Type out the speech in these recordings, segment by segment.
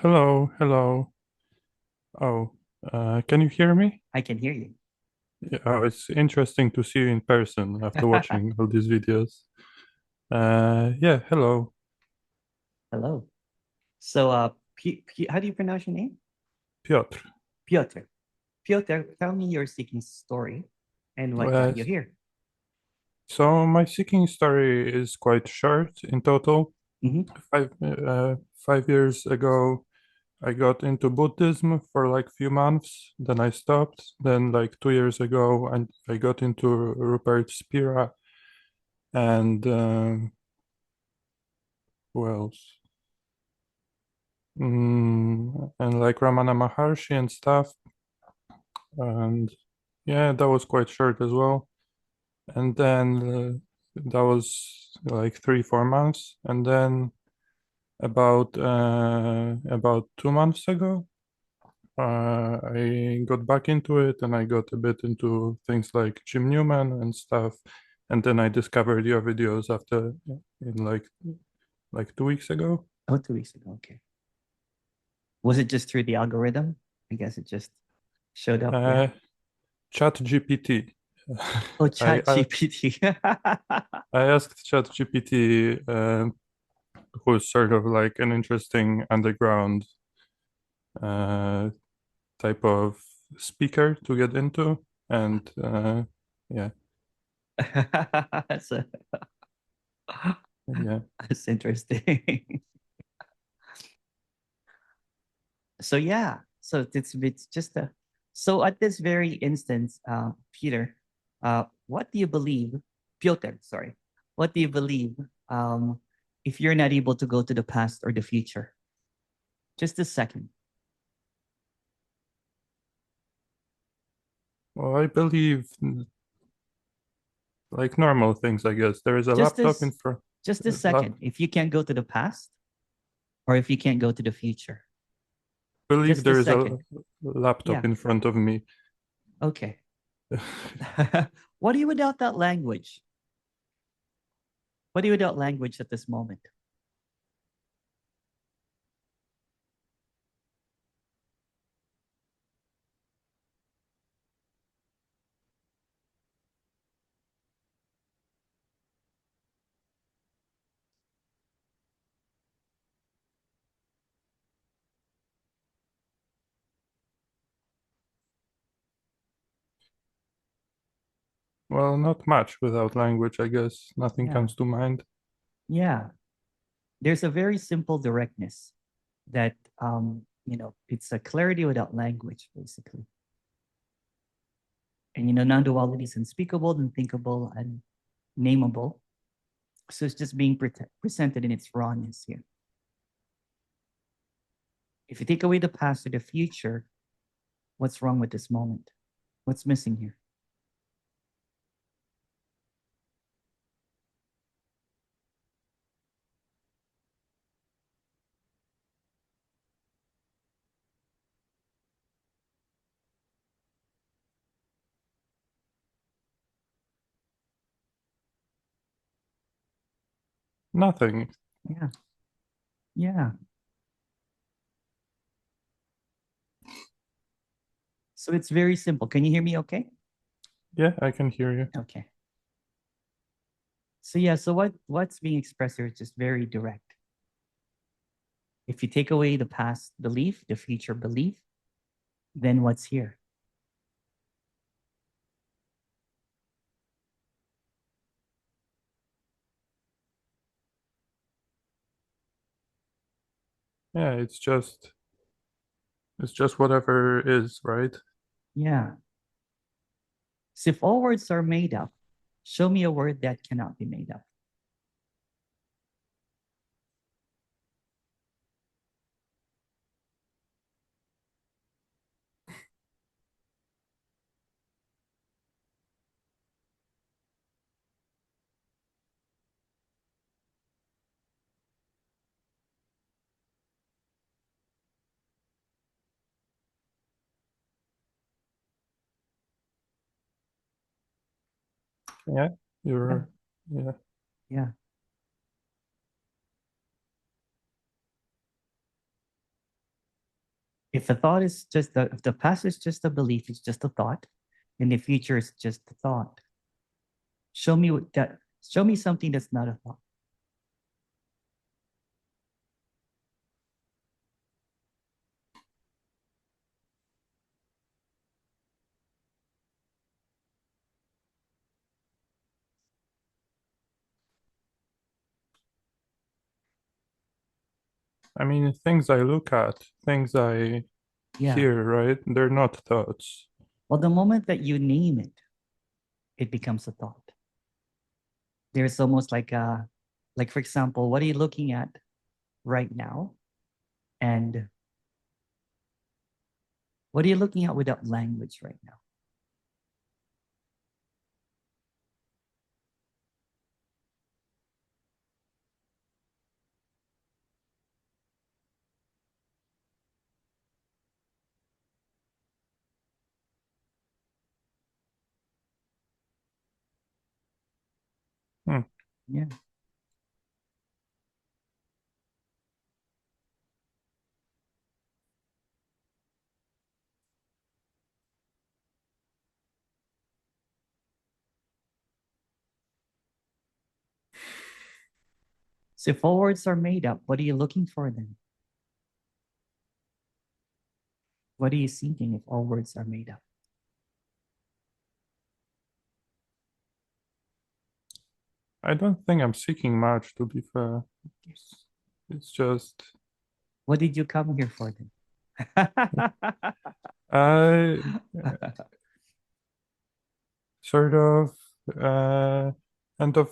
Hello, hello. Oh, can you hear me? I can hear you. Yeah, oh, it's interesting to see you in person after watching all these videos. Yeah, hello. Hello. So, how do you pronounce your name? Piotr. Piotr. Piotr, tell me your seeking story and what Uh, got you here. so my seeking story is quite short in total. Hmm. 5 years ago, I got into Buddhism for like few months. Then I stopped. Then like 2 years ago, I got into Rupert Spira and who else? And like Ramana Maharshi and stuff. And yeah, that was quite short as well. And then that was like 3, 4 months. And then about 2 months ago, I got back into it and I got a bit into things like Jim Newman and stuff. And then I discovered your videos after in like 2 weeks ago. Oh, 2 weeks ago. Okay. Was it just through the algorithm? I guess it just showed up there. Uh, Chat GPT. Oh, I, Chat I GPT. I asked ChatGPT, who's sort of like an interesting underground uh, type of speaker to get into, and yeah, That's, yeah. that's interesting. So yeah, so it's just a so at this very instance, Peter, what do you believe, Piotr? Sorry, what do you believe if you're not able to go to the past or the future? Just a second. Well, I believe like normal things, I guess. There is a Just laptop in this, front. just a Lap, second. If you can't go to the past or if you can't go to the future, believe just a there is a second. laptop Yeah. in front of me. Okay. What do you without that language? What do you without language at this moment? Well, not much without language, I guess. Nothing Yeah. comes to mind. Yeah. There's a very simple directness that it's a clarity without language, basically. And non-duality is unspeakable, unthinkable, and nameable. So it's just being presented in its rawness here. If you take away the past or the future, what's wrong with this moment? What's missing here? Nothing. Yeah. Yeah. So it's very simple. Can you hear me okay? Yeah, I can hear you. Okay. So yeah, so what's being expressed here is just very direct. If you take away the past belief, the future belief, then what's here? Yeah, it's just whatever is, right? Yeah. So if all words are made up, show me a word that cannot be made up. Yeah, Yeah. you're, yeah. If the thought is just if the past is just a belief, it's just a thought, and the future is just a thought. Show me what that. Show me something that's not a thought. I mean, things I look at, things I Yeah. hear, right? They're not thoughts. Well, the moment that you name it, it becomes a thought. There's almost like for example, what are you looking at right now? And what are you looking at without language right now? Hmm. Yeah. So if all words are made up, what are you looking for then? What are you seeking if all words are made up? I don't think I'm seeking much, to be fair. It's just What did you come here for then? I sort of end of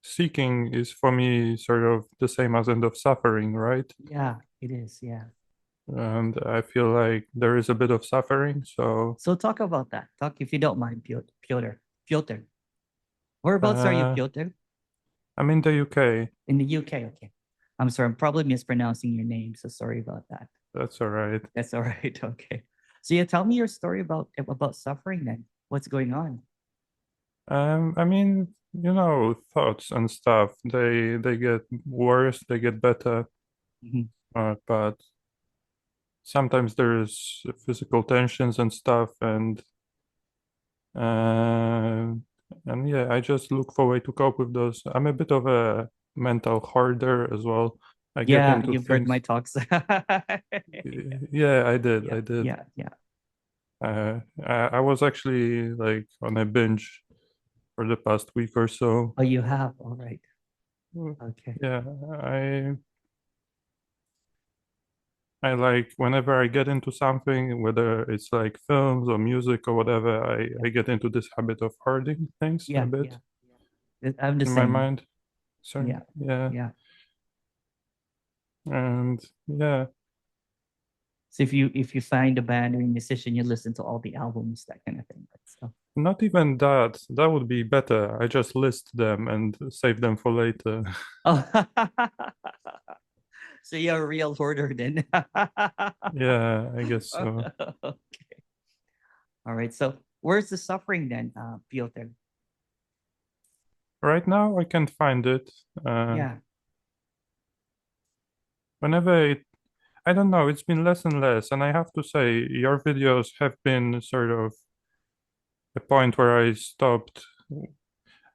seeking is for me sort of the same as end of suffering, right? Yeah, it is. Yeah. And I feel like there is a bit of suffering, so So talk about that. Talk if you don't mind, Piotr. Piotr. Whereabouts are you, uh, Piotr? I'm in the UK. In the UK. Okay. I'm sorry. I'm probably mispronouncing your name. So sorry about that. That's all right. That's all right. Okay. So yeah, tell me your story about suffering then. What's going on? I mean, thoughts and stuff, they get worse, they get better, Mhm. but sometimes there's physical tensions and stuff, uh, and yeah, I just look for a way to cope with those. I'm a bit of a mental hoarder as well. I get Yeah, into you've heard my things. talks. Yeah, I did. Yeah, I did. yeah, yeah. I was actually like on a binge for the past week or so. Oh, you have. All right. Mm. Okay. Yeah, I I like whenever I get into something, whether it's like films or music or whatever, Yeah, I get into this habit of hoarding things a yeah, bit yeah. I'm the in my same. mind. So Yeah, yeah, yeah. and yeah, So if you find a band or a musician, you listen to all the albums, that kind of thing. Right? So not even that. That would be better. I just list them and save them for later. oh, so you're a real hoarder then. Yeah, I guess so. Okay. All right. So where's the suffering then, Piotr? Right now, I can't find it. Uh, Yeah. whenever I don't know, it's been less and less, and I have to say, your videos have been sort of a point where I stopped.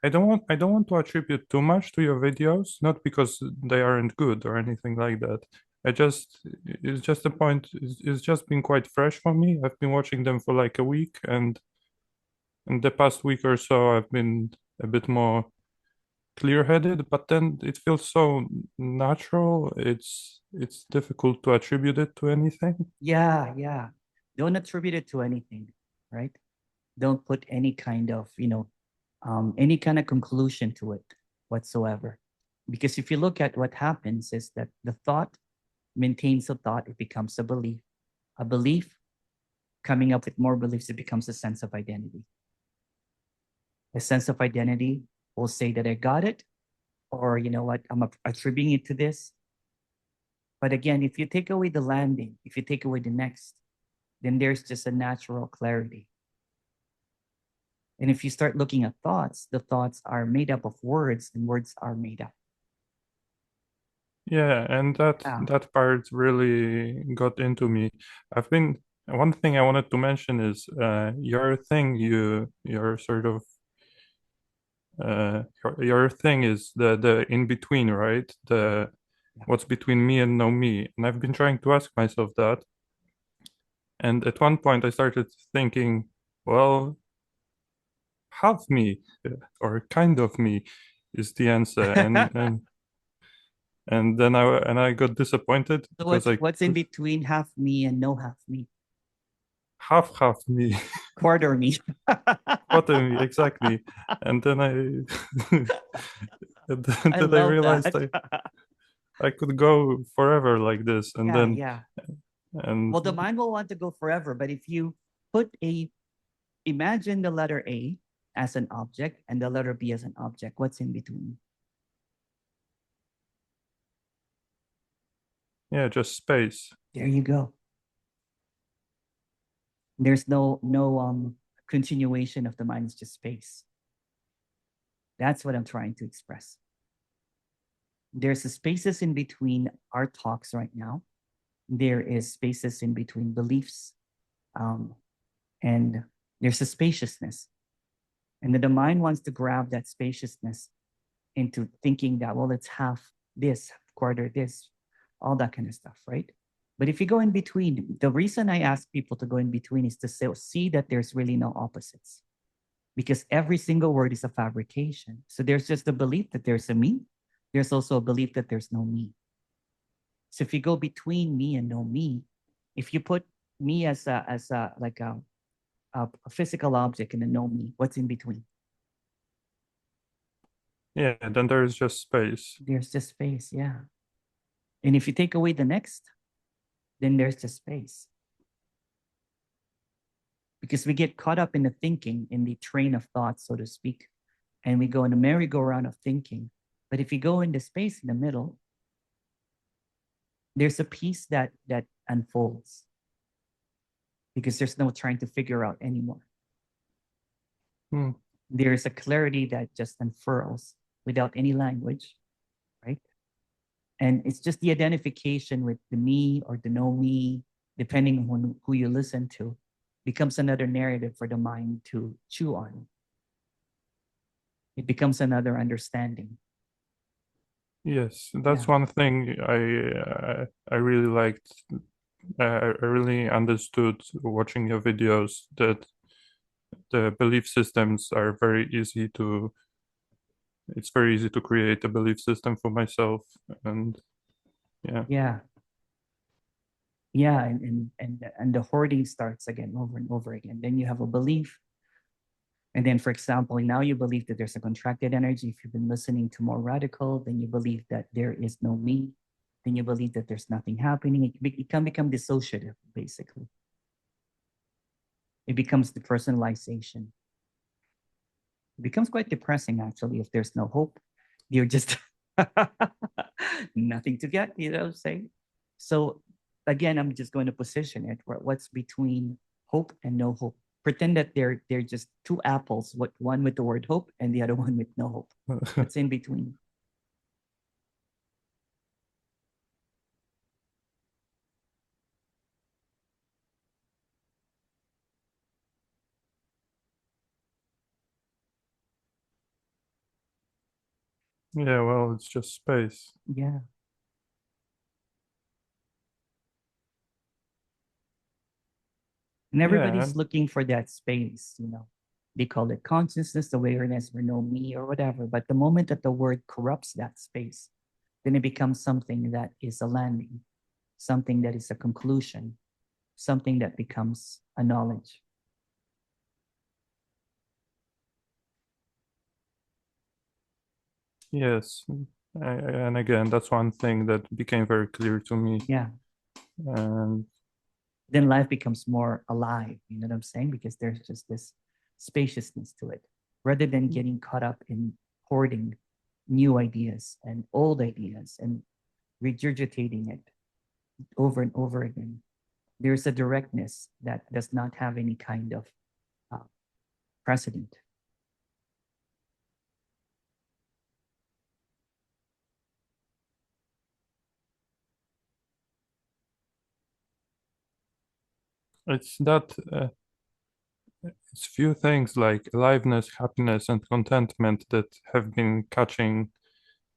I don't want to attribute too much to your videos, not because they aren't good or anything like that. It's just a point, it's just been quite fresh for me. I've been watching them for like a week, and in the past week or so, I've been a bit more clear-headed, but then it feels so natural. It's difficult to attribute it to anything. Yeah, yeah. Don't attribute it to anything, right? Don't put any kind of conclusion to it whatsoever. Because if you look at what happens is that the thought maintains a thought, it becomes a belief. A belief coming up with more beliefs, it becomes a sense of identity. A sense of identity will say that I got it, or you know what, I'm attributing it to this. But again, if you take away the landing, if you take away the next, then there's just a natural clarity. And if you start looking at thoughts, the thoughts are made up of words and words are made up. Yeah, and that Yeah. that part really got into me. I've been One thing I wanted to mention is your thing, your sort of your thing is the in between, right? The Yeah. what's between me and no me. And I've been trying to ask myself that. And at one point I started thinking, well, half me or kind of me is the answer. And then I got disappointed So because I what's in between half me and no half me? half me. Quarter me. Quarter me, exactly. And then I and I then I love realized that. I could go forever like this. And Yeah, then yeah. and Well, the mind will want to go forever, but if you put a imagine the letter A as an object and the letter B as an object, what's in between? yeah, just space. There you go. There's no continuation of the mind, it's just space. That's what I'm trying to express. There's a spaces in between our talks right now. There is spaces in between beliefs, um, and there's a spaciousness. And then the mind wants to grab that spaciousness into thinking that, well, it's half this, quarter this, all that kind of stuff, right? But if you go in between, the reason I ask people to go in between is to see that there's really no opposites, because every single word is a fabrication. So there's just a belief that there's a me. There's also a belief that there's no me. So if you go between me and no me, if you put me as a like a physical object and a no me, what's in between? Yeah, then there's just space. There's just space, yeah. And if you take away the next, then there's just space. Because we get caught up in the thinking, in the train of thought, so to speak, and we go in a merry-go-round of thinking. But if you go into space in the middle, there's a piece that unfolds because there's no trying to figure out anymore. Hmm. There's a clarity that just unfurls without any language, right? And it's just the identification with the me or the no me, depending on who you listen to, becomes another narrative for the mind to chew on. It becomes another understanding. Yes, that's Yeah. one thing I really liked. I really understood watching your videos that the belief systems are very easy to. It's very easy to create a belief system for myself, and yeah, Yeah. Yeah. And the hoarding starts again over and over again. Then you have a belief. And then, for example, now you believe that there's a contracted energy. If you've been listening to more radical, then you believe that there is no me. Then you believe that there's nothing happening. It can become dissociative, basically. It becomes depersonalization. It becomes quite depressing, actually, if there's no hope. You're just nothing to get, you know what I'm saying? So, again, I'm just going to position it where what's between hope and no hope. Pretend that they're just two apples, one with the word hope and the other one with no hope. What's in between? yeah. Well, it's just space. Yeah. And Yeah, everybody's looking for that space, you know. They call it consciousness, awareness, or no me, or whatever. But the moment that the word corrupts that space, then it becomes something that is a landing, something that is a conclusion, something that becomes a knowledge. yes. And again, that's one thing that became very clear to me. Yeah. And Then life becomes more alive. You know what I'm saying? Because there's just this spaciousness to it rather than getting caught up in hoarding new ideas and old ideas and regurgitating it over and over again. There's a directness that does not have any kind of uh, precedent. it's that it's few things like aliveness, happiness, and contentment that have been catching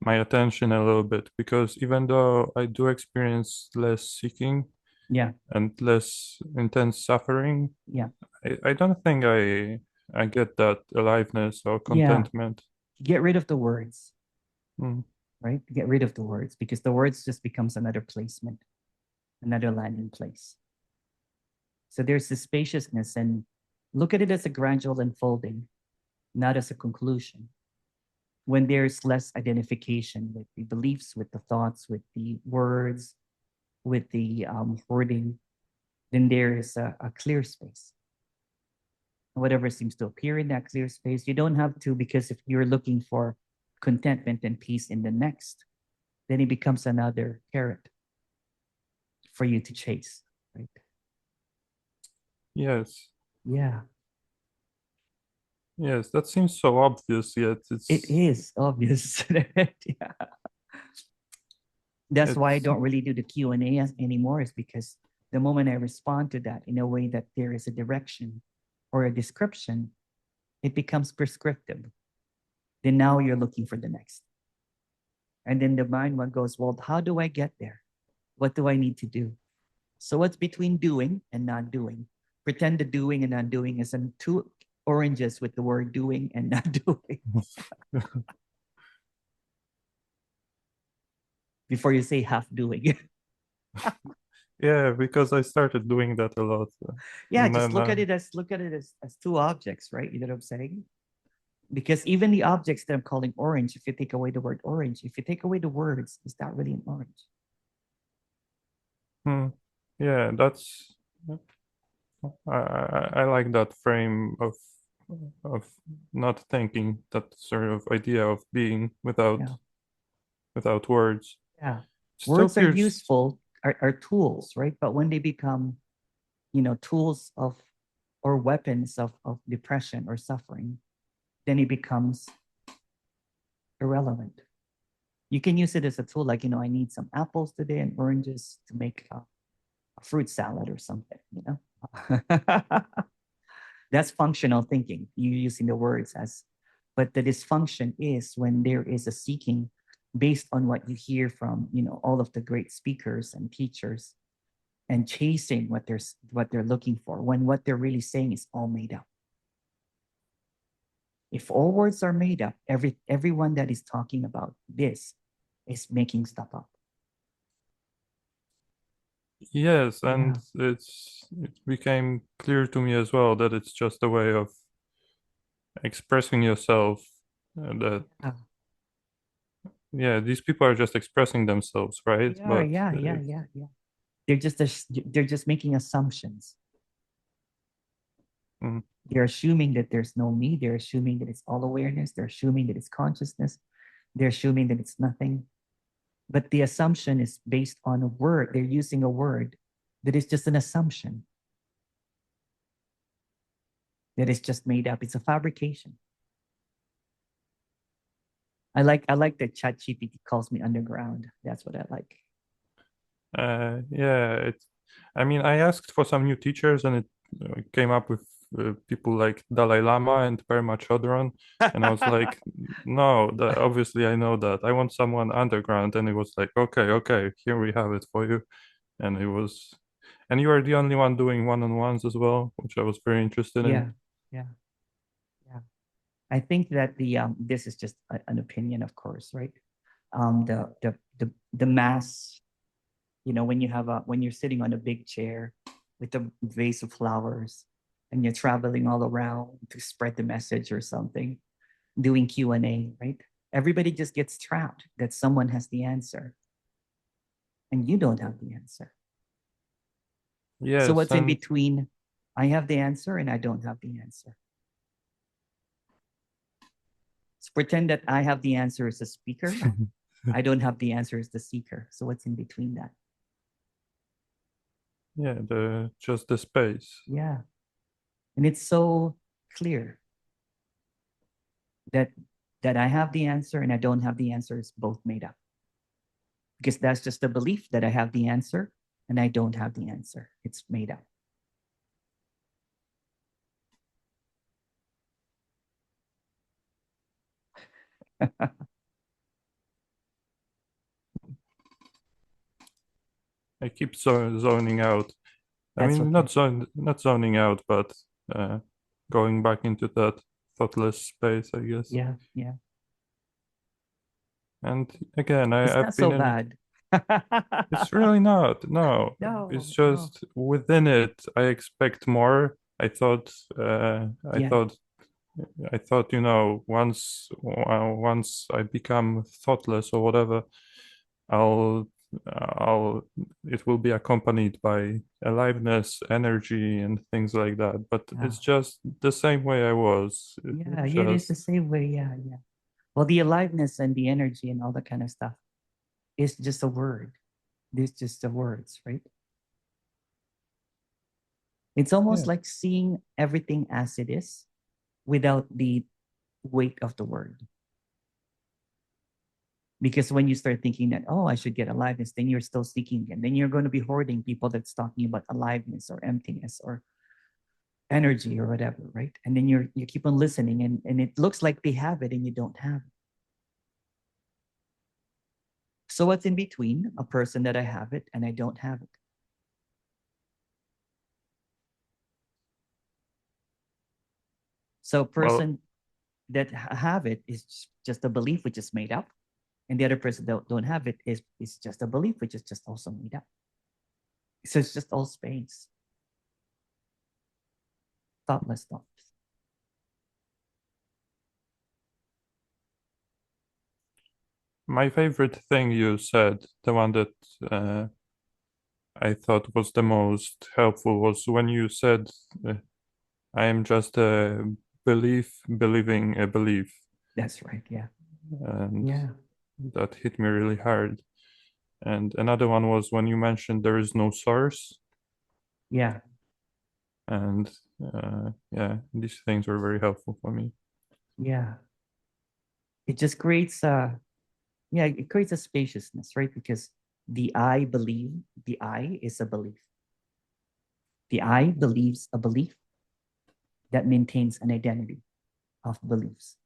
my attention a little bit, because even though I do experience less seeking Yeah, and less intense suffering, yeah, I don't think I get that aliveness or yeah. contentment. Get rid of the words, Mm. right? Get rid of the words because the words just becomes another placement, another landing place. So there's the spaciousness, and look at it as a gradual unfolding, not as a conclusion. When there's less identification with the beliefs, with the thoughts, with the words, with the wording, then there is a clear space. Whatever seems to appear in that clear space, you don't have to, because if you're looking for contentment and peace in the next, then it becomes another carrot for you to chase, right? Yes, Yeah, yes, that seems so obvious, yet it is obvious. Yeah. That's why I it's don't really do the Q&A anymore, is because the moment I respond to that in a way that there is a direction or a description, it becomes prescriptive. Then now you're looking for the next. And then the mind one goes, well, how do I get there? What do I need to do? So what's between doing and not doing? Pretend the doing and not doing is in two oranges with the word doing and not doing before you say half doing. yeah, because I started doing that a lot. Yeah, And just then look at it as two objects, right? You know what I'm saying? Because even the objects that I'm calling orange, if you take away the word orange, if you take away the words, is that really an orange? yeah, that's I like that frame of not thinking, that sort of idea of being Yeah. without words. Yeah. Still Words are feels useful, are tools, right? But when they become, tools of or weapons of depression or suffering, then it becomes irrelevant. You can use it as a tool, like, I need some apples today and oranges to make a fruit salad or something, That's functional thinking. You're using the words as, but the dysfunction is when there is a seeking based on what you hear from, all of the great speakers and teachers, and chasing what they're looking for, when what they're really saying is all made up. If all words are made up, everyone that is talking about this is making stuff up. yes, and Yeah. it became clear to me as well that it's just a way of expressing yourself. That Yeah. yeah, these people are just expressing themselves, right? They are. But Yeah. Yeah. Yeah. Yeah. They're just making assumptions. mm, They're assuming that there's no me. They're assuming that it's all awareness. They're assuming that it's consciousness. They're assuming that it's nothing. But the assumption is based on a word. They're using a word that is just an assumption, that is just made up. It's a fabrication. I like that ChatGPT calls me underground. That's what I like. yeah, I mean, I asked for some new teachers, and it came up with people like Dalai Lama and Perma Chodron, and I was like, no, obviously I know that. I want someone underground, and it was like, okay, okay, here we have it for you, and it was, and you are the only one doing one-on-ones as well, which I was very interested in. Yeah, yeah, yeah. I think that this is just an opinion, of course, right? The mass, when you're sitting on a big chair with a vase of flowers, and you're traveling all around to spread the message or something, doing Q&A, right? Everybody just gets trapped that someone has the answer and you don't have the answer. So Yes, what's in and between? I have the answer and I don't have the answer. So pretend that I have the answer as a speaker. I don't have the answer as the seeker. So what's in between that? yeah, just the space. Yeah. And it's so clear that I have the answer and I don't have the answer is both made up. Because that's just the belief that I have the answer and I don't have the answer. It's made up. I keep zoning out. I That's mean, okay. not zoning out, but going back into that thoughtless space, I guess. Yeah, yeah. And again, It's I've not so been in. bad. It's really not. No, it's No, no. just within it. I expect more. I thought. I Yeah. thought. I thought. Once I become thoughtless or whatever, I'll. I'll. It will be accompanied by aliveness, energy, and things like that. But Yeah. it's just the same way I was. Yeah, it is the Just same way. Yeah, yeah. Well, the aliveness and the energy and all that kind of stuff is just a word. It's just the words, right? It's almost yeah. like seeing everything as it is without the weight of the word. Because when you start thinking that, oh, I should get aliveness, then you're still seeking it. Then you're going to be hoarding people that's talking about aliveness or emptiness or energy or whatever, right? And then you keep on listening and it looks like they have it and you don't have it. So what's in between a person that I have it and I don't have it? So a Well, person that have it is just a belief which is made up, and the other person that don't have it is just a belief which is just also made up. So it's just all space, thoughtless thoughts. my favorite thing you said, the one that I thought was the most helpful, was when you said, I am just a belief believing a belief. That's right. Yeah. And Yeah. that hit me really hard. And another one was when you mentioned there is no source. Yeah. And yeah, these things were very helpful for me. Yeah. It just creates a yeah, it creates a spaciousness, right? Because the I believe, the I is a belief. The I believes a belief that maintains an identity of beliefs.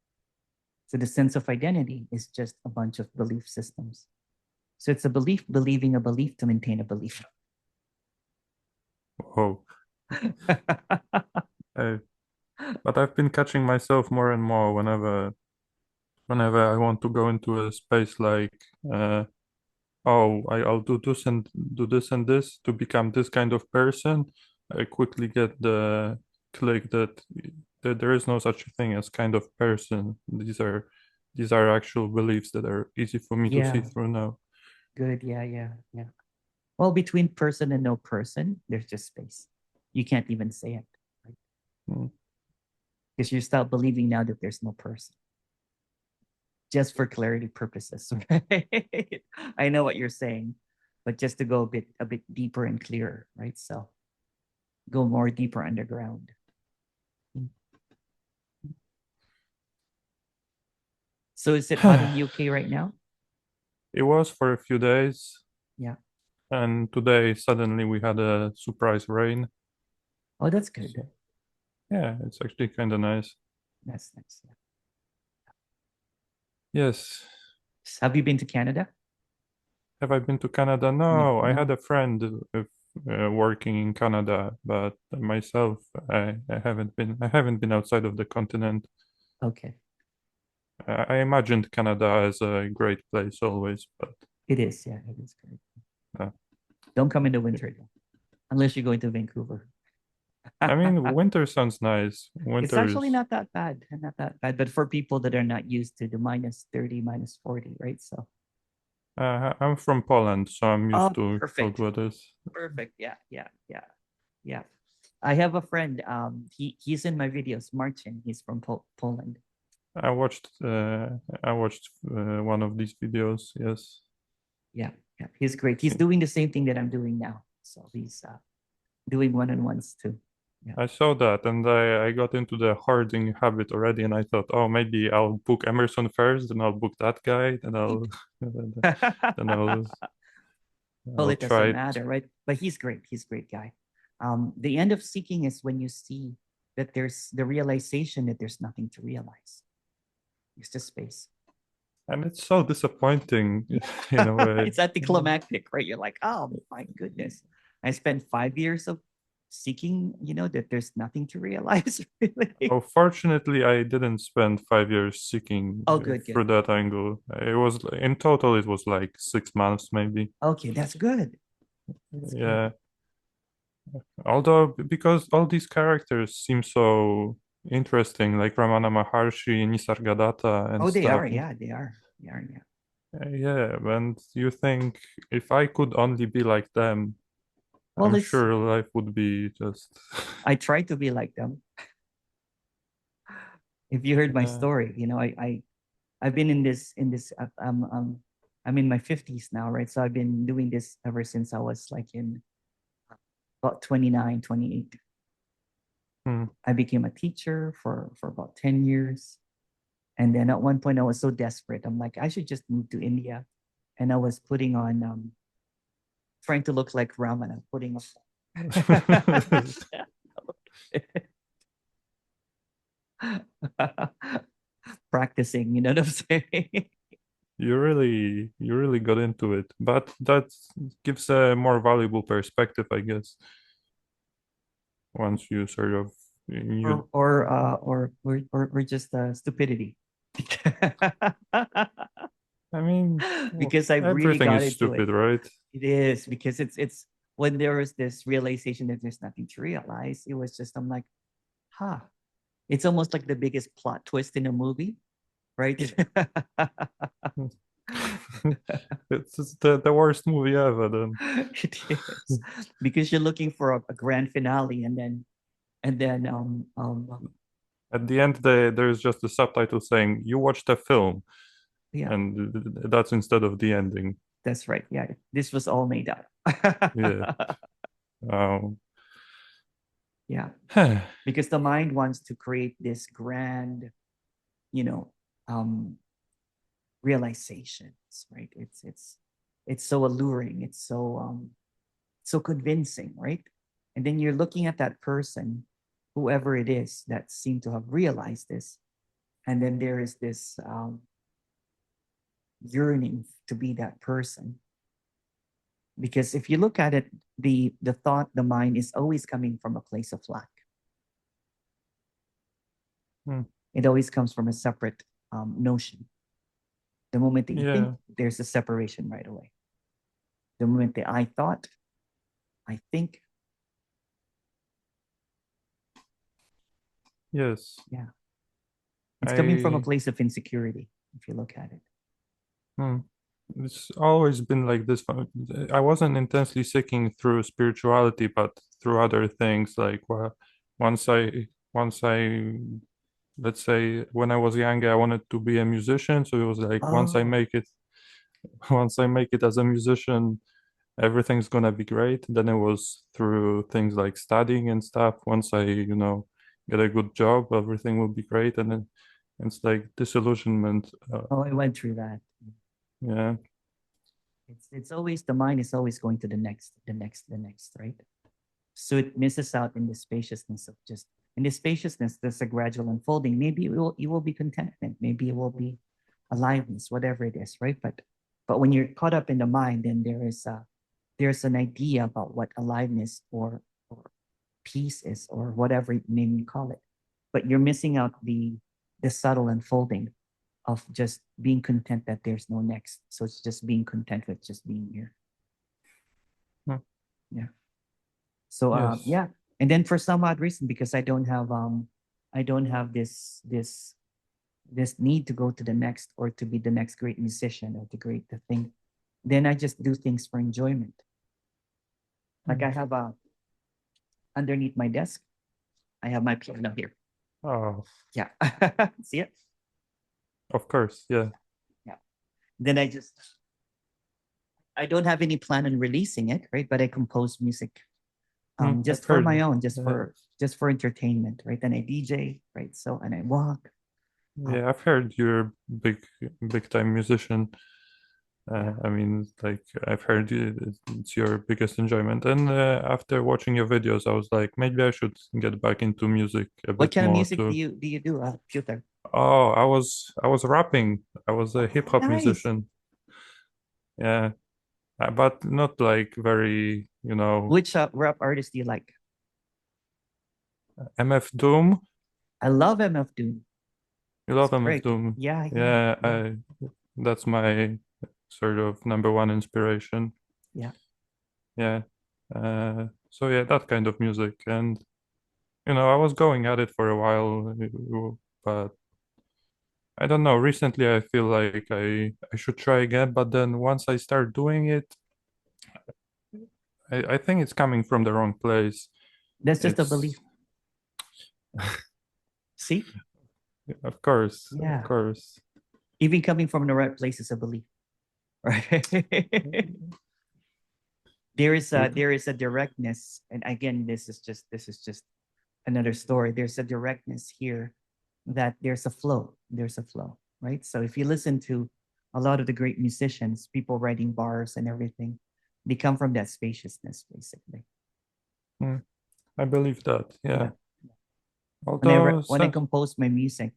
So the sense of identity is just a bunch of belief systems. So it's a belief believing a belief to maintain a belief. Oh, I, but I've been catching myself more and more whenever I want to go into a space like, oh, I'll do this and do this and this to become this kind of person. I quickly get the click that there is no such a thing as kind of person. These are actual beliefs that are easy for me to see Yeah, through now. good. Yeah, yeah, yeah. Well, between person and no person, there's just space. You can't even say it, right? Mm. Because you start believing now that there's no person. Just for clarity purposes, right? I know what you're saying, but just to go a bit deeper and clearer, right? So go more deeper underground. So is it hot in UK right now? It was for a few days, Yeah. and today suddenly we had a surprise rain. Oh, that's good. So yeah, it's actually kind of nice. That's nice. Yeah. Yes. Have you been to Canada? Have I been to Canada? No, No, I had no. a friend working in Canada, but myself, I haven't been. I haven't been outside of the continent. Okay. I imagined Canada as a great place always, but It is. Yeah, it is great. uh, Don't come in the winter though, unless you're going to Vancouver. I mean, winter sounds nice. It's actually Winter's. not that bad, not that bad. But for people that are not used to the minus 30, minus 40, right? So, I'm from Poland, so I'm used oh, to cold perfect, weathers. perfect. Yeah, yeah, yeah, yeah. I have a friend. He's in my videos. Marcin. He's from Poland. I watched. I watched one of these videos. Yes. Yeah, yeah. He's great. He's doing the same thing that I'm doing now. So he's doing one-on-ones too. Yeah. I saw that and I got into the hoarding habit already, and I thought, oh, maybe I'll book Emerson first, then I'll book that guy, then I'll then Well, I'll it try doesn't it. matter, right? But he's great. He's a great guy. The end of seeking is when you see that there's the realization that there's nothing to realize. It's just space. And it's so disappointing in a way. It's anticlimactic, right? You're like, oh my goodness, I spent 5 years of seeking, that there's nothing to realize, really. Oh, fortunately, I didn't spend 5 years seeking Oh, good, good. through that angle. It was in total, it was like 6 months, maybe. Okay, that's good. That's good. Yeah. Although, because all these characters seem so interesting, like Ramana Maharshi, Nisargadatta, and Oh, they stuff. are. Yeah, they are. They are. Yeah. Yeah, and you think if I could only be like them, Well, I'm it's. sure life would be just. I try to be like them. If you heard my Yeah. story, I've been in this. I'm in my 50s now, right? So I've been doing this ever since I was like in about 29, 28. Hmm. I became a teacher for about 10 years. And then at one point I was so desperate. I'm like, I should just move to India. And I was putting on trying to look like Ramana, putting on practicing, you know what I'm saying? You really got into it, but that gives a more valuable perspective, I guess, once you sort of you. or just stupidity. I mean, Because I really everything got is into it. stupid, right? It is because it's when there was this realization that there's nothing to realize, it was just I'm like, huh. It's almost like the biggest plot twist in a movie, right? It's just the worst movie ever. Then It is because you're looking for a grand finale, and then at the end, there's just a subtitle saying you watched a film, yeah, and that's instead of the ending. that's right. Yeah, this was all made up. Yeah. Um, Yeah, because the mind wants to create this grand, you know, um, realizations, right? It's so alluring. It's so convincing, right? And then you're looking at that person, whoever it is, that seemed to have realized this, and then there is this yearning to be that person. Because if you look at it, the thought, the mind is always coming from a place of lack. hmm. It always comes from a separate notion. The moment that you think, Yeah. there's a separation right away. The moment that I thought, I think, Yes. yeah, it's coming from a I. place of insecurity, if you look at it. Hmm. It's always been like this. I wasn't intensely seeking through spirituality, but through other things. Like, well, once I, let's say, when I was younger, I wanted to be a musician. So it was like, once I Oh, make it, once I make it as a musician, everything's gonna be great. Then it was through things like studying and stuff. Once I get a good job, everything will be great. And then it's like disillusionment. oh, I went through that. Yeah. It's always the mind is always going to the next, the next, the next, right? So it misses out in the spaciousness of just in the spaciousness. There's a gradual unfolding. Maybe you will be contentment. Maybe it will be aliveness, whatever it is, right? But when you're caught up in the mind, then there's an idea about what aliveness or peace is, or whatever name you call it. But you're missing out the subtle unfolding of just being content that there's no next. So it's just being content with just being here. Hmm. Yeah. So Yes. yeah. And then for some odd reason, because I don't have this need to go to the next, or to be the next great musician, or the thing, then I just do things for enjoyment. Like Hmm. I have a underneath my desk, I have my piano here. Oh, Yeah. See it? of course. Yeah. Yeah. Then I don't have any plan on releasing it, right? But I compose music I've just for my heard. own, Yeah. just for entertainment, right? And I DJ, right? So and I walk. Yeah, I've heard you're a big time musician. Yeah. I mean, like I've heard it's your biggest enjoyment. And after watching your videos, I was like, maybe I should get back into music a What bit kind of more music do too. you do, Piotr? Oh, I was rapping. I was a hip Oh, hop nice. musician. Yeah, but not like very, Which rap artist do you like? MF Doom. I love MF Doom. You It's love MF great. Doom. Yeah, yeah, Yeah, yeah, that's my sort of number one inspiration. yeah. Yeah. So yeah, that kind of music. And I was going at it for a while, but I don't know. Recently, I feel like I should try again. But then once I start doing it, I think it's coming from the wrong place. That's just a It's belief. See? of course, of Yeah. course. Even coming from the right place is a belief, right? There is a directness, and again, this is just another story. There's a directness here that there's a flow, right? So if you listen to a lot of the great musicians, people writing bars and everything, they come from that spaciousness, basically. Hmm, I believe that. Yeah. Yeah. When I Although, when I compose my music,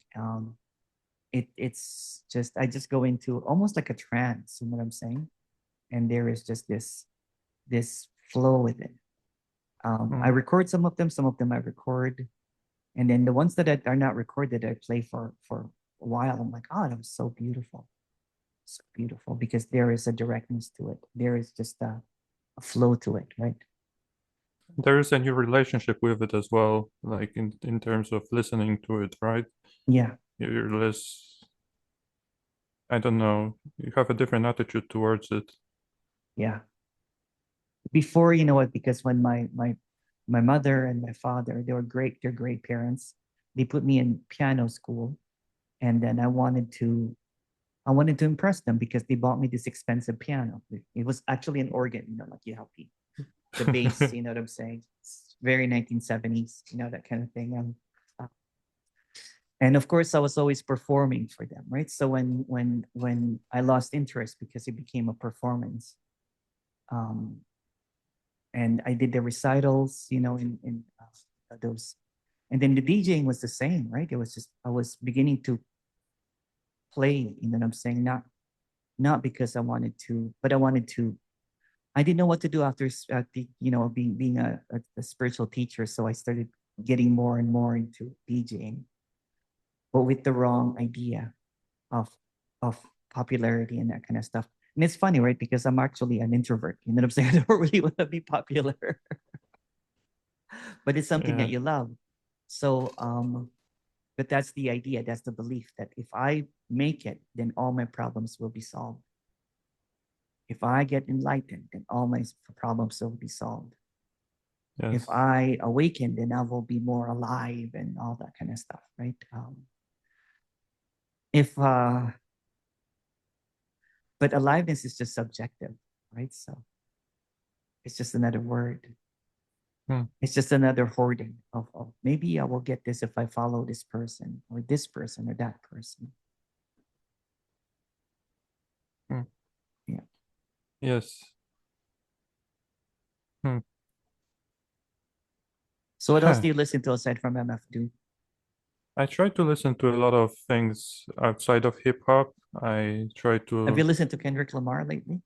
it's just I just go into almost like a trance. You know what I'm saying? And there is just this flow with it. I hmm, record some of them I record, and then the ones that are not recorded, I play for a while. I'm like, oh, that was so beautiful because there is a directness to it. There is just a flow to it, right? there is a new relationship with it as well, like in terms of listening to it, right? Yeah, You're less, I don't know, you have a different attitude towards it. yeah. Before, you know what? Because when my mother and my father, they were great. They're great parents. They put me in piano school, and then I wanted to impress them because they bought me this expensive piano. It was actually an organ, like you have the bass, you know what I'm saying? It's very 1970s, that kind of thing. Uh, and of course, I was always performing for them, right? So when I lost interest because it became a performance, um, and I did the recitals, in those, and then the DJing was the same, right? It was just I was beginning to play, you know what I'm saying? Not because I wanted to, but I wanted to. I didn't know what to do after being a spiritual teacher. So I started getting more and more into DJing, but with the wrong idea of of popularity and that kind of stuff. And it's funny, right? Because I'm actually an introvert. You know what I'm saying? I don't really want to be popular, but it's something that Yeah. you love. So, but that's the idea. That's the belief that if I make it, then all my problems will be solved. If I get enlightened, then all my problems will be solved. If Yes. I awaken, then I will be more alive and all that kind of stuff, right? If But aliveness is just subjective, right? So it's just another word. Hmm, It's just another hoarding of maybe I will get this if I follow this person or this person or that person. hmm. Yeah. Yes. Hmm. So what else Huh. do you listen to aside from MF Doom? I try to listen to a lot of things outside of hip hop. I try Have you to. listened to Kendrick Lamar lately?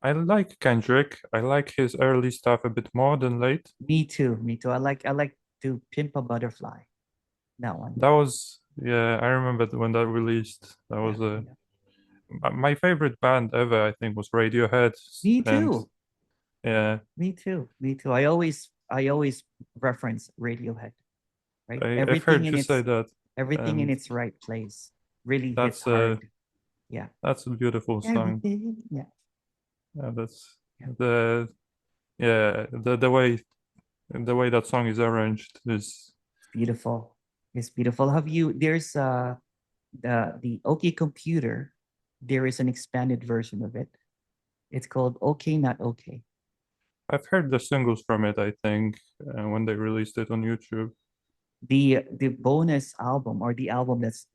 I like Kendrick. I like his early stuff a bit more than late. Me too. Me too. I like to Pimp a Butterfly. That one. That was, yeah, I remember when that released. That Yeah. was a Yeah. my favorite band ever, I think, was Radiohead. Me And too. yeah, Me too. Me too. I always reference Radiohead, right? I've heard you say that. Everything in And its right place really hits that's a hard. Yeah. that's a beautiful song. Everything. Yeah. Yeah, that's Yeah. the yeah, the way that song is arranged is It's beautiful. It's beautiful. There's the OK Computer, there is an expanded version of it. It's called OK Not OK. I've heard the singles from it, I think, when they released it on YouTube. The bonus album or the album that's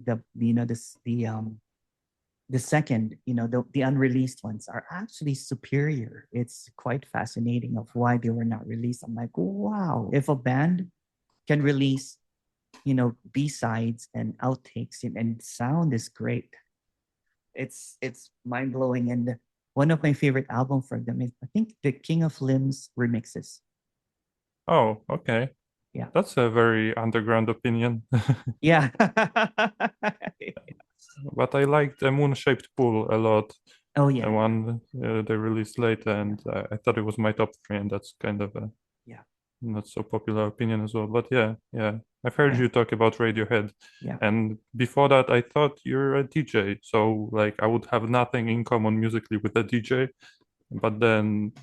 the second, the unreleased ones are actually superior. It's quite fascinating of why they were not released. I'm like, wow, if a band can release B-sides and outtakes, and sound is great. It's mind-blowing. And one of my favorite album from them is, I think, the King of Limbs remixes. Oh, okay. Yeah. That's a very underground opinion. Yeah. But I liked a Moon-Shaped Pool a lot. Oh The yeah. one they released later, Yeah. and I thought it was my top three, and that's kind of a Yeah. not so popular opinion as well. But yeah, yeah. I've heard Yeah. you talk about Radiohead, Yeah. and before that, I thought you're a DJ. So like, I would have nothing in common musically with a DJ. But then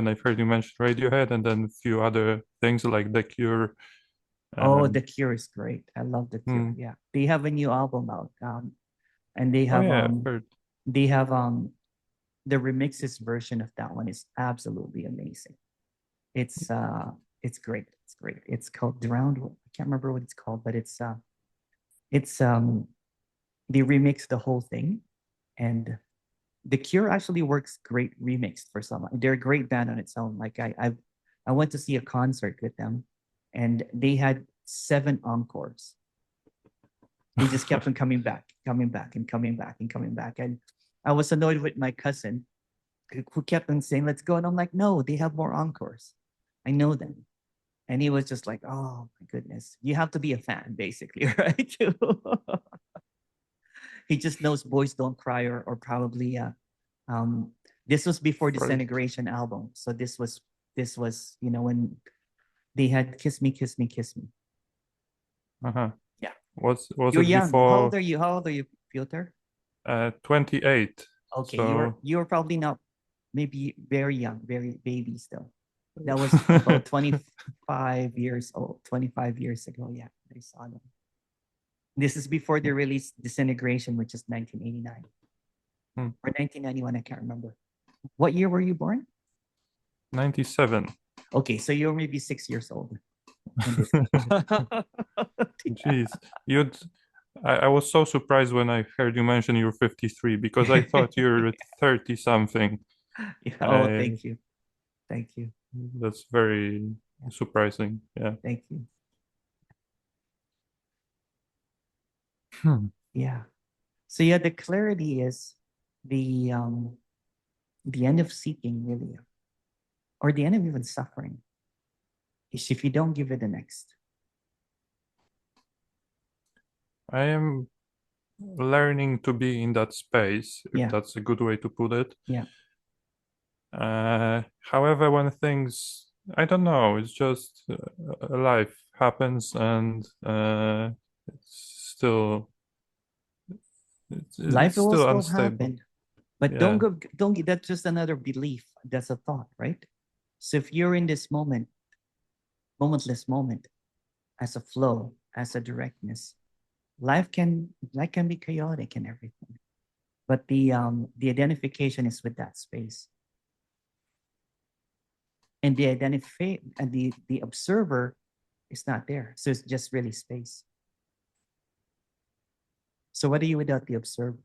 I've heard you mention Radiohead, and then a few other things like The Cure. Oh, And The Cure is great. I love The Cure. hmm. Yeah. They have a new album out. And they Oh have yeah, I've heard. the remixes version of that one is absolutely amazing. It's it's great. It's great. It's called Drowned. I can't remember what it's called, but it's they remix the whole thing. And The Cure actually works great remixed for some. They're a great band on its own. Like I went to see a concert with them, and they had 7 encores. They just kept on coming back, coming back, and coming back, and coming back. And I was annoyed with my cousin who kept on saying, "Let's go." And I'm like, "No, they have more encores. I know them." And he was just like, "Oh my goodness, you have to be a fan, basically, right?" He just knows "Boys Don't Cry" or probably um, this was before Right. Disintegration album. So this was when they had "Kiss Me, Kiss Me, Kiss Me." Uh-huh. Yeah, Was you're it young. How old before are you? How old are you, Piotr? 28? Okay, So you're probably not, maybe very young, very baby still. That was about 25 years old, 25 years ago. Yeah, I saw them. This is before they released Disintegration, which is 1989 hmm, or 1991. I can't remember. What year were you born? 97. Okay, so you're maybe 6 years old when this came out. Yeah. Jeez, you'd. I was so surprised when I heard you mention you're 53 because I thought you're 30 something. Yeah. Oh, I thank you. Thank you. That's very Yeah, surprising. Yeah. thank you. Hmm. Yeah. So yeah, the clarity is the end of seeking, really, or the end of even suffering, is if you don't give it the next. I am learning to be in that space, if Yeah. that's a good way to put it. Yeah. However, when things, I don't know, it's just life happens, and it's still Life it's will still still unstable. happen, but don't Yeah. go, don't get, that's just another belief. That's a thought, right? So if you're in this moment, momentless moment, as a flow, as a directness, life can be chaotic and everything. But the identification is with that space. And the observer is not there. So it's just really space. So what are you without the observer?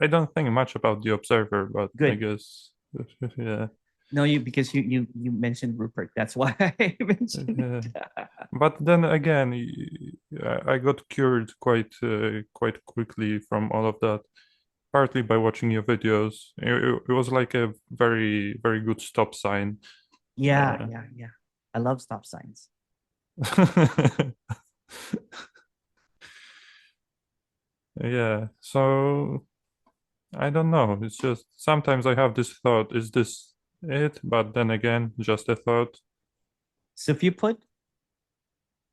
I don't think much about the observer, but I Good. guess, yeah. No, because you mentioned Rupert. That's why I mentioned Yeah. it. But then again, I got cured quite quickly from all of that, partly by watching your videos. It was like a very good stop sign. Yeah, Uh, yeah, yeah. I love stop signs. yeah, so I don't know. It's just sometimes I have this thought, is this it? But then again, just a thought. So if you put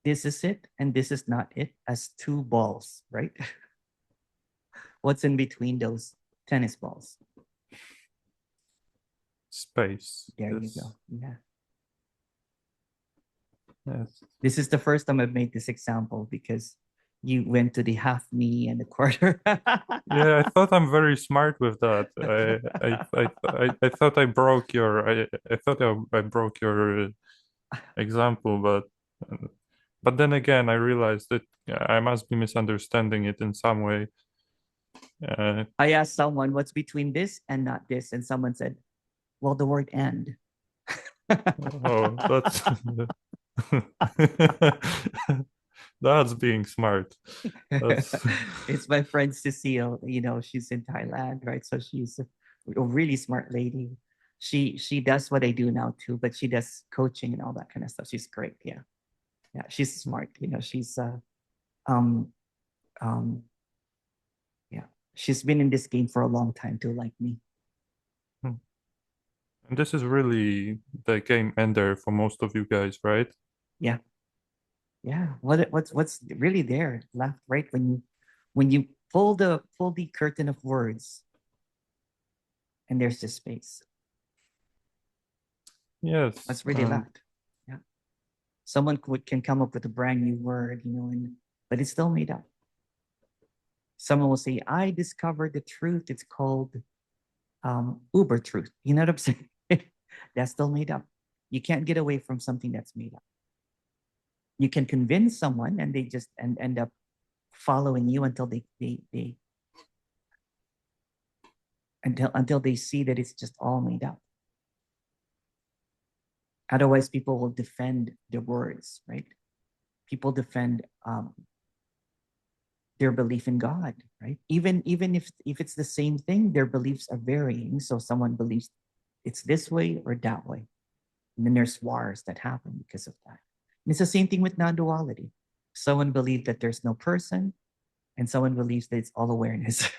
"this is it" and "this is not it" as two balls, right? What's in between those tennis balls? Space. There you Yes. go. Yeah. Yes. This is the first time I've made this example because you went to the half knee and the quarter. Yeah, I thought I'm very smart with that. I thought I broke your I thought I broke your example, but uh, But then again, I realized that I must be misunderstanding it in some way. I asked someone what's between this and not this, and someone said, well, the word and. Oh, that's that's being smart. That's It's my friend Cecile, she's in Thailand, right? So she's a really smart lady. She does what I do now too, but she does coaching and all that kind of stuff. She's great. Yeah. Yeah. She's smart. She's um um yeah. She's been in this game for a long time too, like me. and this is really the game ender for most of you guys, right? Yeah. Yeah. What's really there, left, right? When you pull the curtain of words and there's just space. Yes, What's really and left? Yeah. Someone can come up with a brand new word, but it's still made up. Someone will say, I discovered the truth. It's called Uber truth. You know what I'm saying? That's still made up. You can't get away from something that's made up. You can convince someone and they just end up following you until they see that it's just all made up. Otherwise, people will defend the words, right? People defend their belief in God, right? Even if it's the same thing, their beliefs are varying. So someone believes it's this way or that way. And then there's wars that happen because of that. And it's the same thing with non-duality. Someone believes that there's no person, and someone believes that it's all awareness.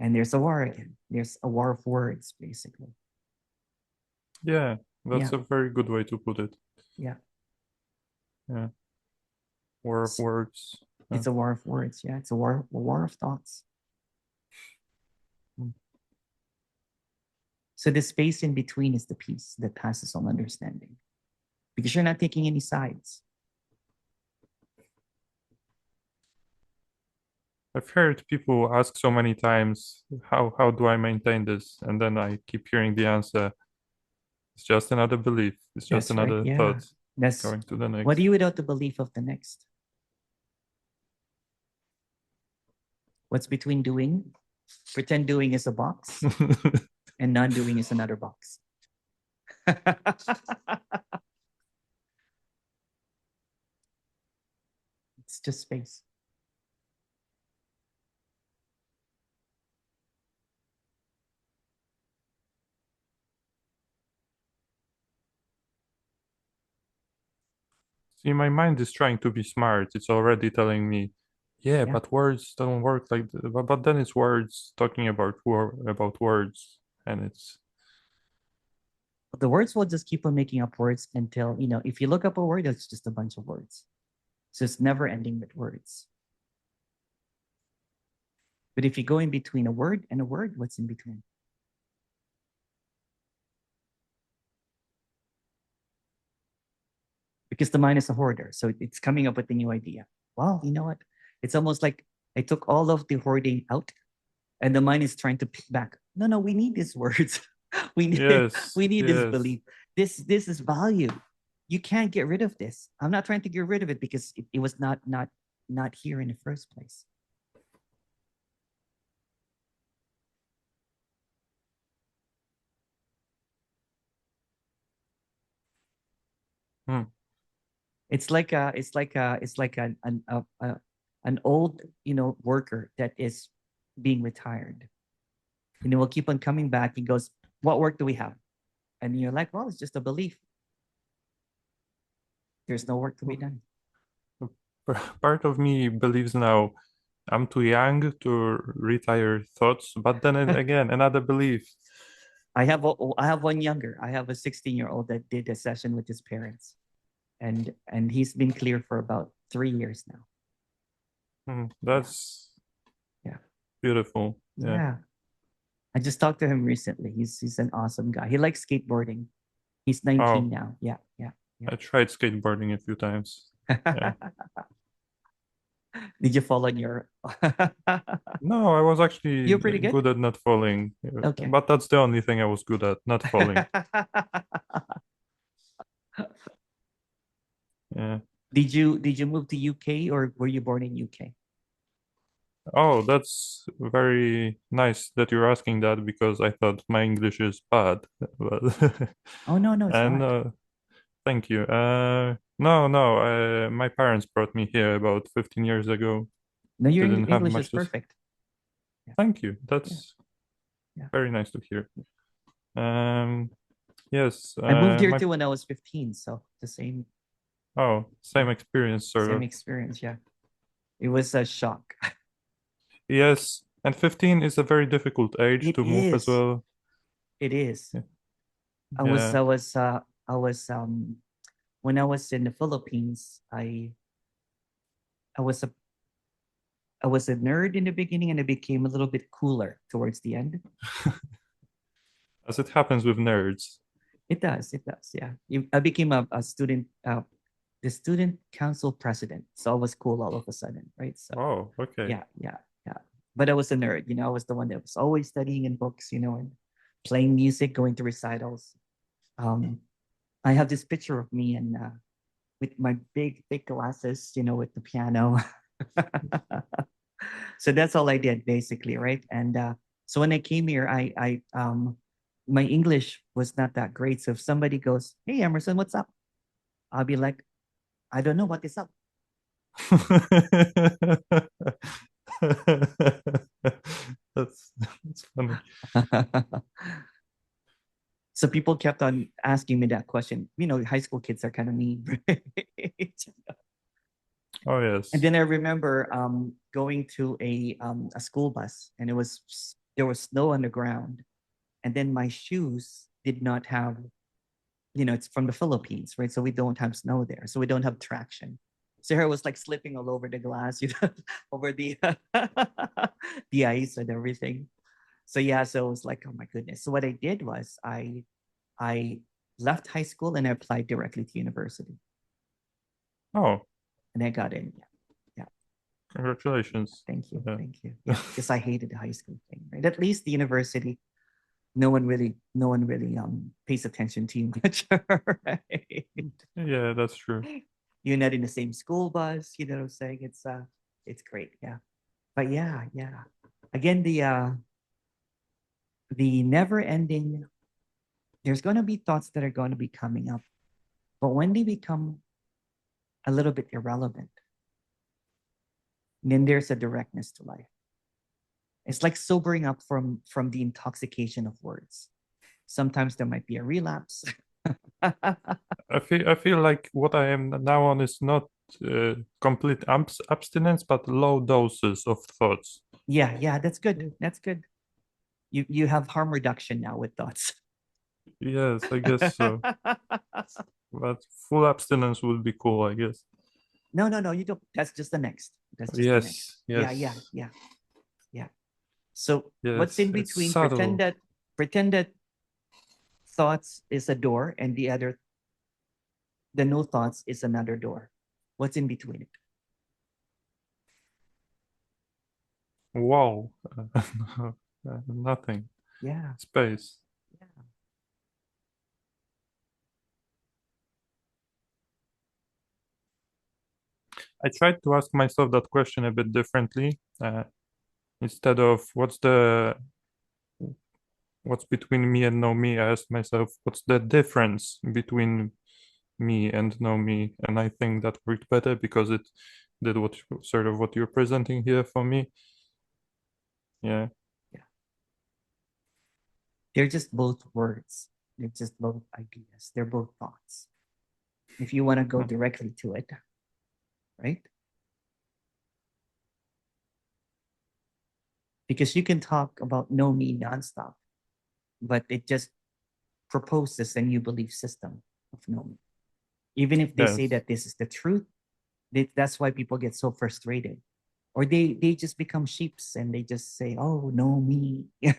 And there's a war again. There's a war of words, basically. yeah, Yeah, that's a very good way to put it. yeah. Yeah, war of words. Yeah. It's a war of words. Yeah, it's a war of thoughts. Mm. So the space in between is the peace that passes all understanding, because you're not taking any sides. I've heard people ask so many times, how do I maintain this? And then I keep hearing the answer, it's just another belief. It's just That's right. another Yeah. thought That's going to the what do next. you without the belief of the next? What's between doing? Pretend doing is a box and non-doing is another box. It's just space. See, my mind is trying to be smart. It's already telling me, yeah, Yeah. but words don't work like that. But then it's words talking about words, and it's The words will just keep on making up words until, if you look up a word, it's just a bunch of words. So it's never ending with words. But if you go in between a word and a word, what's in between? Because the mind is a hoarder. So it's coming up with a new idea. Well, you know what? It's almost like I took all of the hoarding out and the mind is trying to pick back. No, no, we need these words. we need yes, we need this yes. belief. This is value. You can't get rid of this. I'm not trying to get rid of it because it was not here in the first place. Hmm. It's like an old worker that is being retired. Will keep on coming back. He goes, "What work do we have?" And you're like, "Well, it's just a belief. There's no work to be done." Part of me believes now I'm too young to retire thoughts, but then again, another belief. I have one younger. I have a 16-year-old that did a session with his parents, and he's been clear for about 3 years now. Yeah, That's yeah, beautiful. Yeah. yeah. I just talked to him recently. He's an awesome guy. He likes skateboarding. He's 19 Oh, now. Yeah, yeah, I tried skateboarding a few times. Yeah. yeah. Did you fall on your? No, I was actually You're pretty good. good at not falling, Okay. but that's the only thing I was good at, not falling. Yeah. Did you move to UK or were you born in UK? Oh, that's very nice that you're asking that because I thought my English is bad. But Oh no, no, it's and not. thank you. No, no. My parents brought me here about 15 years ago. No, your Didn't have English is much to. perfect. Yeah, Thank you. yeah, That's yeah. very nice to hear. Um, yes. I moved here too when I was 15, so the same, Oh, yeah, same experience, sort same of. experience. Yeah, it was a shock. Yes, and 15 is a very difficult age It to move as is. well. It is. Yeah. I was, Yeah. I was, I was, when I was in the Philippines, I was a, I was a nerd in the beginning, and I became a little bit cooler towards the end. As it happens with nerds. It does. It does. Yeah. I became a student, the student council president. So I was cool all of a sudden, right? So Oh, okay. yeah, yeah, yeah. But I was a nerd. I was the one that was always studying in books, and playing music, going to recitals. Um, I have this picture of me and with my big, thick glasses, with the piano. So that's all I did basically, right? And so when I came here, my English was not that great. So if somebody goes, "Hey, Emerson, what's up?" I'll be like, "I don't know what is up." That's funny. So people kept on asking me that question. High school kids are kind of mean. Right? Oh, And yes. then I remember going to a school bus, and there was snow on the ground, and then my shoes did not have, it's from the Philippines, right? So we don't have snow there, so we don't have traction. So I was like slipping all over the glass, over the the ice and everything. So yeah, so it was like, oh my goodness. So what I did was I left high school and I applied directly to university, Oh, and I got in. Yeah, yeah. congratulations. Thank you. Yeah. Thank you. Yeah, because I hated the high school thing, right? At least the university, no one really pays attention to you much, right? Yeah, that's true. You're not in the same school bus, you know what I'm saying? It's great, yeah. But yeah, yeah. Again, the never ending, there's gonna be thoughts that are gonna be coming up, but when they become a little bit irrelevant, then there's a directness to life. It's like sobering up from the intoxication of words. Sometimes there might be a relapse. I feel like what I am now on is not complete abstinence, but low doses of thoughts. Yeah, yeah, that's good. That's good. You have harm reduction now with thoughts. Yes, I guess so. But full abstinence would be cool, I guess. No, no, no, you don't. That's just the next. That's just the next. Yes, Yeah, yeah, yes, yeah, yeah. So what's yes. in It's between? Pretend subtle. that pretend that thoughts is a door, and the no thoughts is another door. What's in between it? Wow. Nothing. Yeah, Space. yeah. I tried to ask myself that question a bit differently. Instead of what's between me and no me, I asked myself, what's the difference between me and no me? And I think that worked better because it did what you're presenting here for me. Yeah. Yeah. They're just both words. They're just both ideas. They're both thoughts. If you want to go Hmm. directly to it, right? Because you can talk about no me nonstop, but it just proposes a new belief system of no me. Even if they say Yes. that this is the truth, that's why people get so frustrated. Or they just become sheeps and they just say, "Oh, no me," I,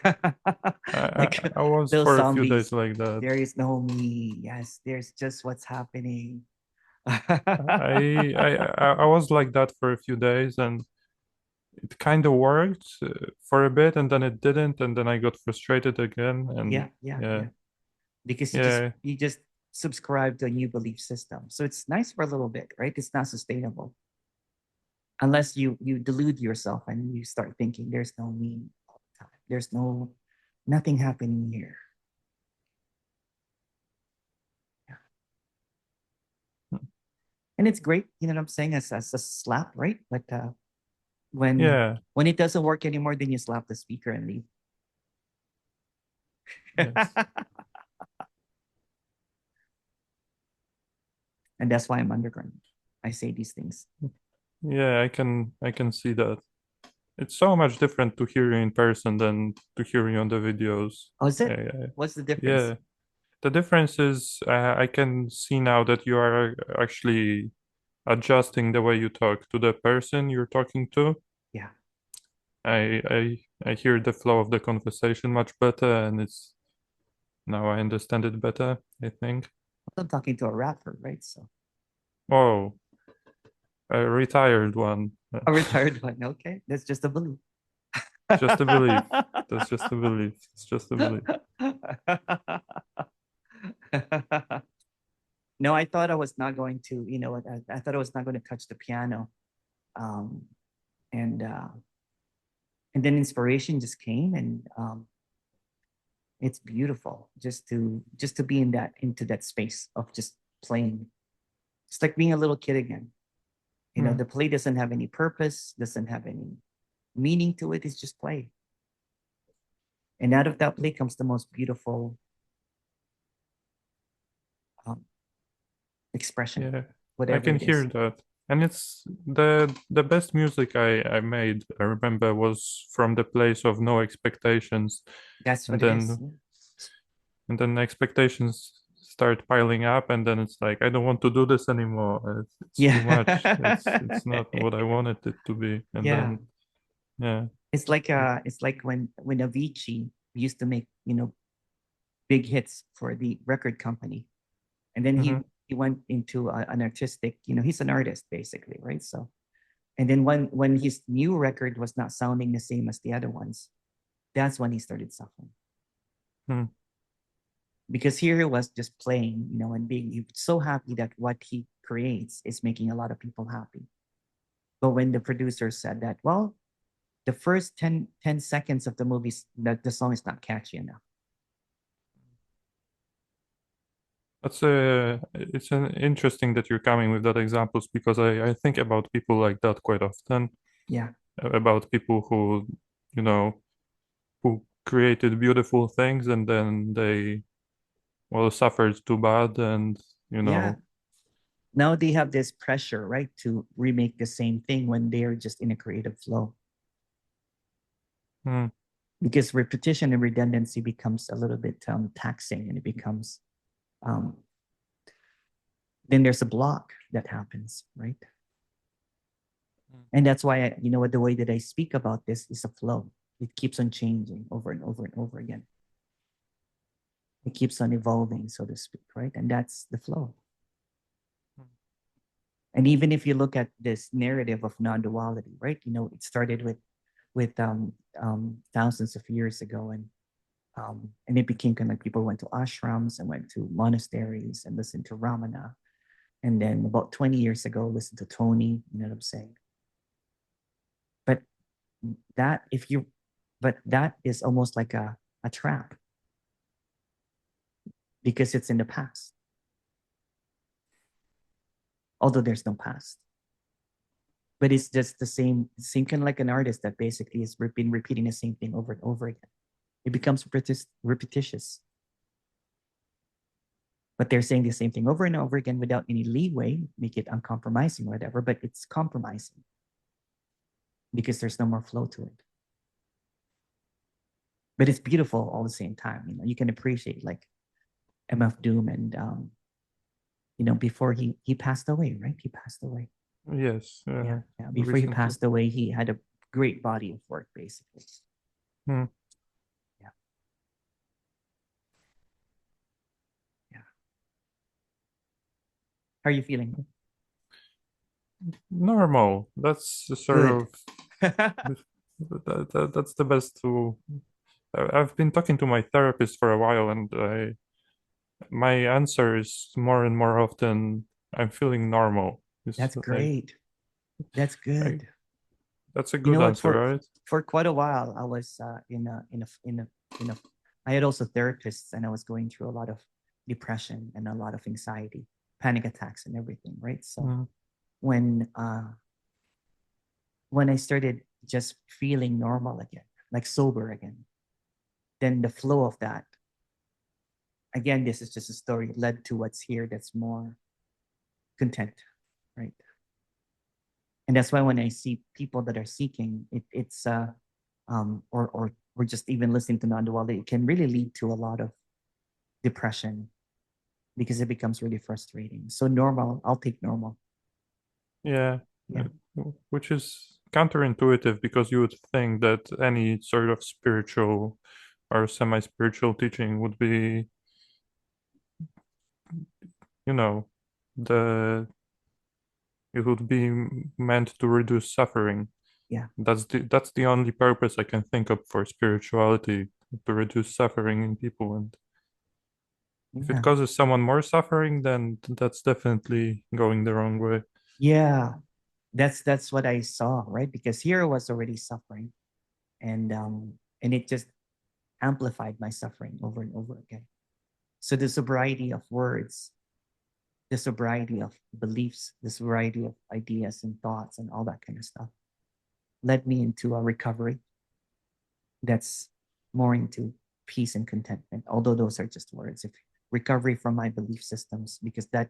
like I I was those for a few days zombies. like that. There is no me. Yes, there's just what's happening. I was like that for a few days and it kind of worked for a bit and then it didn't and then I got frustrated again and Yeah, yeah, yeah, yeah. Because you just yeah, you just subscribe to a new belief system. So it's nice for a little bit, right? It's not sustainable unless you delude yourself and you start thinking there's no me all the time. There's nothing happening here. Yeah. And it's great, you know what I'm saying, as a slap, right? But when Yeah, when it doesn't work anymore, then you slap the speaker and leave. yes. And that's why I'm underground. I say these things. Yeah, I can see that. It's so much different to hear you in person than to hear you on the videos. Oh, is it? Uh, What's the difference? yeah, the difference is I can see now that you are actually adjusting the way you talk to the person you're talking to. Yeah. I hear the flow of the conversation much better, and it's now I understand it better, I think. I'm talking to a rapper, right? So Oh, a retired one. a retired one. Okay. That's just a belief. Just a belief. That's just a belief. It's just a belief. No, I thought I was not going to, I thought I was not going to touch the piano. Um, and and then inspiration just came, and it's beautiful just to be into that space of just playing. It's like being a little kid again. Hmm. The play doesn't have any purpose, doesn't have any meaning to it. It's just play. And out of that play comes the most beautiful um, expression, Yeah, I whatever can it hear is. that. And it's the best music I made, I remember, was from the place of no expectations. That's And what it is. then and then expectations start piling up, and then it's like I don't want to do this anymore. It's too Yeah. much. It's Yeah. not what I wanted it to be. And Yeah. then yeah. It's like when Avicii used to make, big hits for the record company. And then he Mm-hmm. he went into an artistic, he's an artist basically, right? So and then when his new record was not sounding the same as the other ones, that's when he started suffering. Hmm. Because here he was just playing, and being so happy that what he creates is making a lot of people happy. But when the producer said that, well, the first 10 seconds of the movie, that the song is not catchy enough. That's it's an interesting that you're coming with that examples because I think about people like that quite often, Yeah. about people who, you know, who created beautiful things and then they, well, suffered too bad and, you Yeah. know, Now they have this pressure, right, to remake the same thing when they're just in a creative flow. hmm, Because repetition and redundancy becomes a little bit taxing, and it becomes um, then there's a block that happens, right? And that's why the way that I speak about this is a flow. It keeps on changing over and over and over again. It keeps on evolving, so to speak, right? And that's the flow. And even if you look at this narrative of non-duality, right? It started with thousands of years ago, and it became kind of like people went to ashrams and went to monasteries and listened to Ramana, and then about 20 years ago, listened to Tony. You know what I'm saying? But that if you, but that is almost like a trap because it's in the past, although there's no past. But it's just the same kind of like an artist that basically has been repeating the same thing over and over again. It becomes repetitious. But they're saying the same thing over and over again without any leeway, make it uncompromising, whatever. But it's compromising because there's no more flow to it. But it's beautiful all the same time. You can appreciate like MF Doom, and before he passed away, right? He passed away. yes, Yeah, yeah. Before he recently. passed away, he had a great body of work, basically. Hmm. Yeah, yeah. How are you feeling? Normal. That's the sort Good. of that's the best to. I've been talking to my therapist for a while, and my answer is more and more often, I'm feeling normal. It's That's like, great. That's like good. that's a You good know what? answer, For right? for quite a while, I was in a. I had also therapists, and I was going through a lot of depression and a lot of anxiety, panic attacks, and everything. Right. So Mm, when when I started just feeling normal again, like sober again, then the flow of that, again, this is just a story, led to what's here that's more content, right? And that's why when I see people that are seeking, it's or just even listening to non-duality, it can really lead to a lot of depression because it becomes really frustrating. So normal, I'll take normal. yeah, Yeah. which is counterintuitive because you would think that any sort of spiritual or semi-spiritual teaching would be, you know, the it would be meant to reduce suffering. Yeah. That's the only purpose I can think of for spirituality, to reduce suffering in people. And if it Yeah. causes someone more suffering, then that's definitely going the wrong way. Yeah. That's what I saw, right? Because here I was already suffering, and it just amplified my suffering over and over again. So the sobriety of words, the sobriety of beliefs, the sobriety of ideas and thoughts and all that kind of stuff led me into a recovery that's more into peace and contentment. Although those are just words, if recovery from my belief systems, because that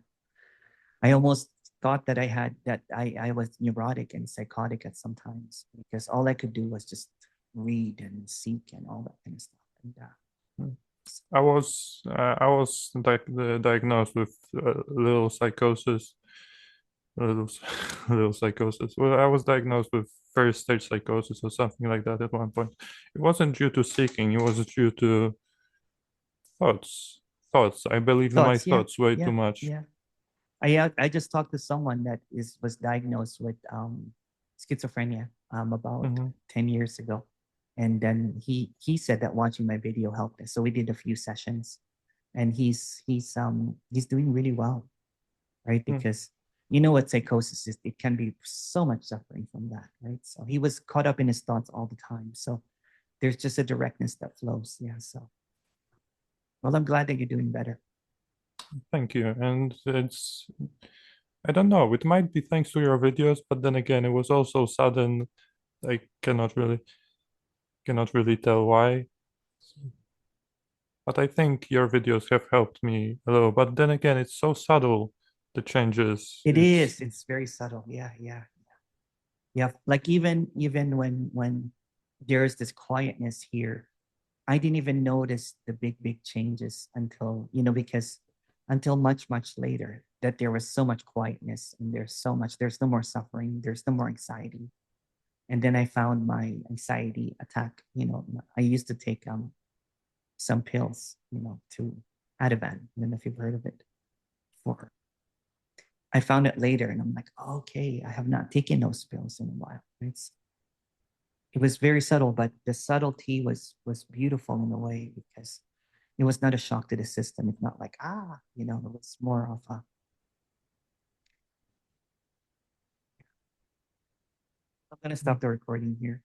I almost thought that I was neurotic and psychotic at some times because all I could do was just read and seek and all that kind of stuff. And I was diagnosed with little psychosis, little little psychosis. Well, I was diagnosed with first stage psychosis or something like that at one point. It wasn't due to seeking; it was due to thoughts. Thoughts. I believed my thoughts, yeah, thoughts way too yeah, much. yeah. I just talked to someone that is was diagnosed with schizophrenia about Hmm. 10 years ago, and then he said that watching my video helped us. So we did a few sessions, and he's doing really well, right? Because you know what psychosis is, it can be so much suffering from that, right? So he was caught up in his thoughts all the time. So there's just a directness that flows. Yeah. So well, I'm glad that you're doing better. Thank you. And I don't know, it might be thanks to your videos, but then again, it was also sudden. I cannot really tell why. But I think your videos have helped me a little. But then again, it's so subtle, the changes. It It's is. It's very subtle. Yeah, yeah, yeah. Like even when there's this quietness here, I didn't even notice the big changes until because until much later that there was so much quietness and there's no more suffering, there's no more anxiety. And then I found my anxiety attack. I used to take some pills, to Ativan. I don't know if you've heard of it. For I found it later, and I'm like, oh, okay, I have not taken those pills in a while. It was very subtle, but the subtlety was beautiful in a way because it was not a shock to the system. It's not like it was more of a. I'm gonna stop the recording here.